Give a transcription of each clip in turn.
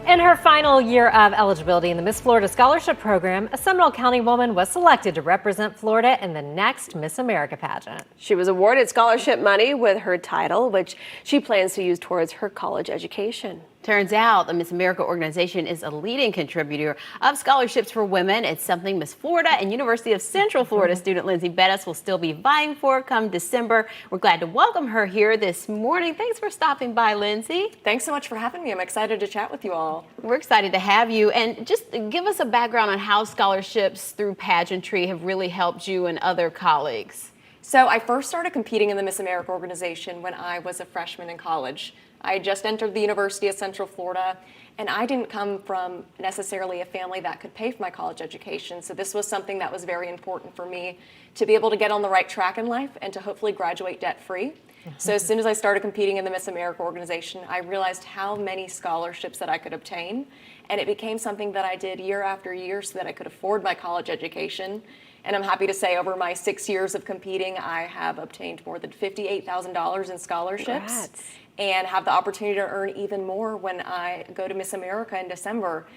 In her final year of eligibility in the Miss Florida Scholarship Program, a Seminole County woman was selected to represent Florida in the next Miss America pageant. She was awarded scholarship money with her title, which she plans to use towards her college education. Turns out the Miss America organization is a leading contributor of scholarships for women. It's something Miss Florida and University of Central Florida student Lindsay Bettis will still be vying for come December. We're glad to welcome her here this morning. Thanks for stopping by, Lindsay. Thanks so much for having me. I'm excited to chat with you all. We're excited to have you. And just give us a background on how scholarships through pageantry have really helped you and other colleagues. So I first started competing in the Miss America organization when I was a freshman in college. I had just entered the University of Central Florida, and I didn't come from necessarily a family that could pay for my college education. So this was something that was very important for me to be able to get on the right track in life and to hopefully graduate debt-free. So as soon as I started competing in the Miss America organization, I realized how many scholarships that I could obtain, and it became something that I did year after year so that I could afford my college education. And I'm happy to say over my 6 years of competing, I have obtained more than $58,000 in scholarships. Congrats. And have the opportunity to earn even more when I go to Miss America in December.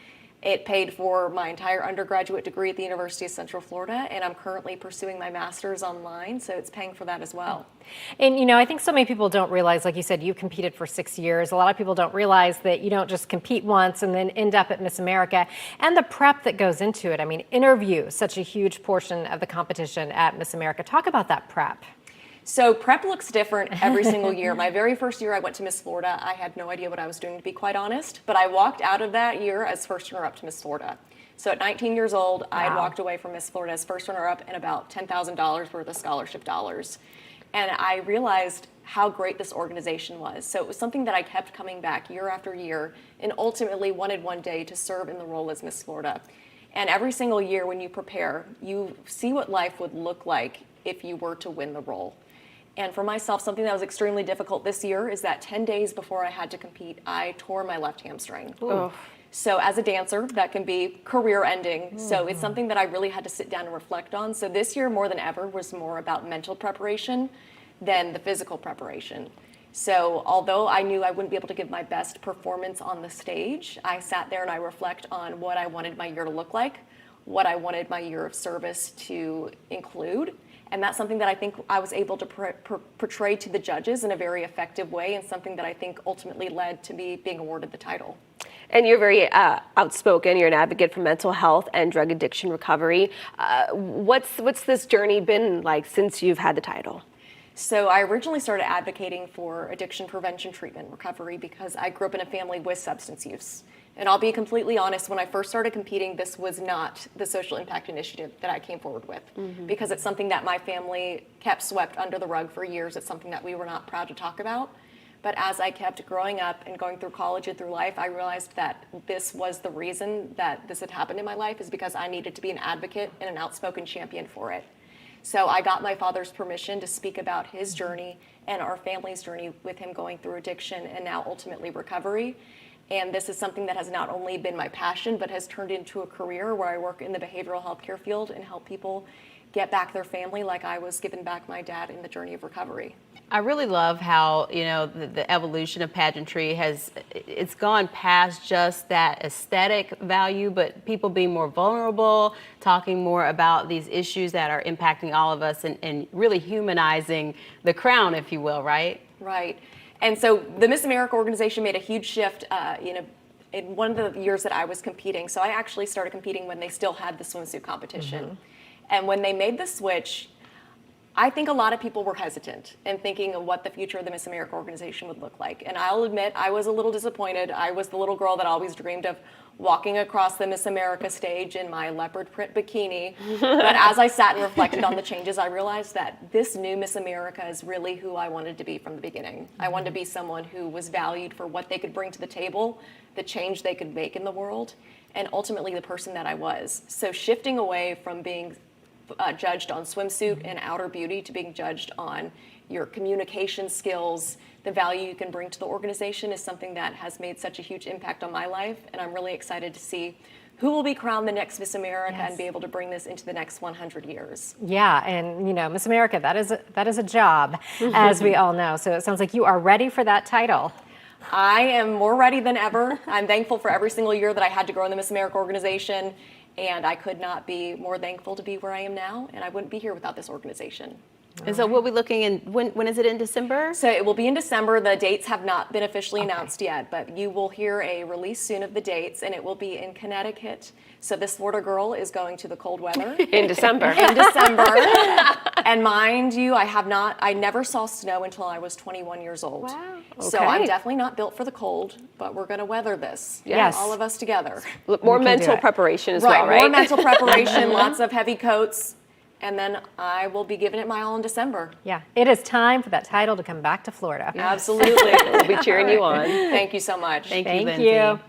It paid for my entire undergraduate degree at the University of Central Florida, and I'm currently pursuing my master's online, so it's paying for that as well. And I think so many people don't realize, like you said, you competed for 6 years. A lot of people don't realize that you don't just compete once and then end up at Miss America, and the prep that goes into it. I mean, interview, such a huge portion of the competition at Miss America. Talk about that prep. So prep looks different every single year. My very first year I went to Miss Florida, I had no idea what I was doing, to be quite honest, but I walked out of that year as first runner-up to Miss Florida. So at 19 years old, I had walked away from Miss Florida as first runner-up and about $10,000 worth of scholarship dollars. And I realized how great this organization was. So it was something that I kept coming back year after year and ultimately wanted one day to serve in the role as Miss Florida. And every single year when you prepare, you see what life would look like if you were to win the role. And for myself, something that was extremely difficult this year is that 10 days before I had to compete, I tore my left hamstring. So as a dancer, that can be career ending. So it's something that I really had to sit down and reflect on. So this year, more than ever, was more about mental preparation than the physical preparation. So although I knew I wouldn't be able to give my best performance on the stage, I sat there and I reflect on what I wanted my year to look like, what I wanted my year of service to include. And that's something that I think I was able to portray to the judges in a very effective way, and something that I think ultimately led to me being awarded the title. And you're very outspoken. You're an advocate for mental health and drug addiction recovery. What's this journey been like since you've had the title? So I originally started advocating for addiction prevention, treatment, recovery because I grew up in a family with substance use. And I'll be completely honest, when I first started competing, this was not the social impact initiative that I came forward with, because it's something that my family kept swept under the rug for years. It's something that we were not proud to talk about. But as I kept growing up and going through college and through life, I realized that this was the reason that this had happened in my life, is because I needed to be an advocate and an outspoken champion for it. So I got my father's permission to speak about his journey and our family's journey with him going through addiction and now ultimately recovery. And this is something that has not only been my passion, but has turned into a career where I work in the behavioral health care field and help people get back their family like I was given back my dad in the journey of recovery. I really love how, the evolution of pageantry it's gone past just that aesthetic value, but people being more vulnerable, talking more about these issues that are impacting all of us, and really humanizing the crown, if you will, right? Right. And so the Miss America organization made a huge shift in one of the years that I was competing. So I actually started competing when they still had the swimsuit competition. And when they made the switch, I think a lot of people were hesitant and thinking of what the future of the Miss America organization would look like. And I'll admit, I was a little disappointed. I was the little girl that always dreamed of walking across the Miss America stage in my leopard print bikini. But as I sat and reflected on the changes, I realized that this new Miss America is really who I wanted to be from the beginning. I wanted to be someone who was valued for what they could bring to the table, the change they could make in the world, and ultimately the person that I was. So shifting away from being judged on swimsuit and outer beauty to being judged on your communication skills, the value you can bring to the organization, is something that has made such a huge impact on my life. And I'm really excited to see who will be crowned the next Miss America and be able to bring this into the next 100 years. Yeah, and Miss America, that is a job, as we all know. So it sounds like you are ready for that title. I am more ready than ever. I'm thankful for every single year that I had to grow in the Miss America organization, and I could not be more thankful to be where I am now, and I wouldn't be here without this organization. And so we'll be looking in, when is it, in December? So it will be in December. The dates have not been officially announced yet, but you will hear a release soon of the dates, and it will be in Connecticut. So this Florida girl is going to the cold weather. In December. In December. And mind you, I never saw snow until I was 21 years old. Wow. So Okay. I'm definitely not built for the cold, but we're going to weather this. Yes. All of us together. More do mental it. preparation as well, right? More mental preparation, lots of heavy coats, and then I will be giving it my all in December. Yeah, it is time for that title to come back to Florida. Absolutely. We'll be cheering you on. Thank you so much. Thank you, Thank Lindsay. you.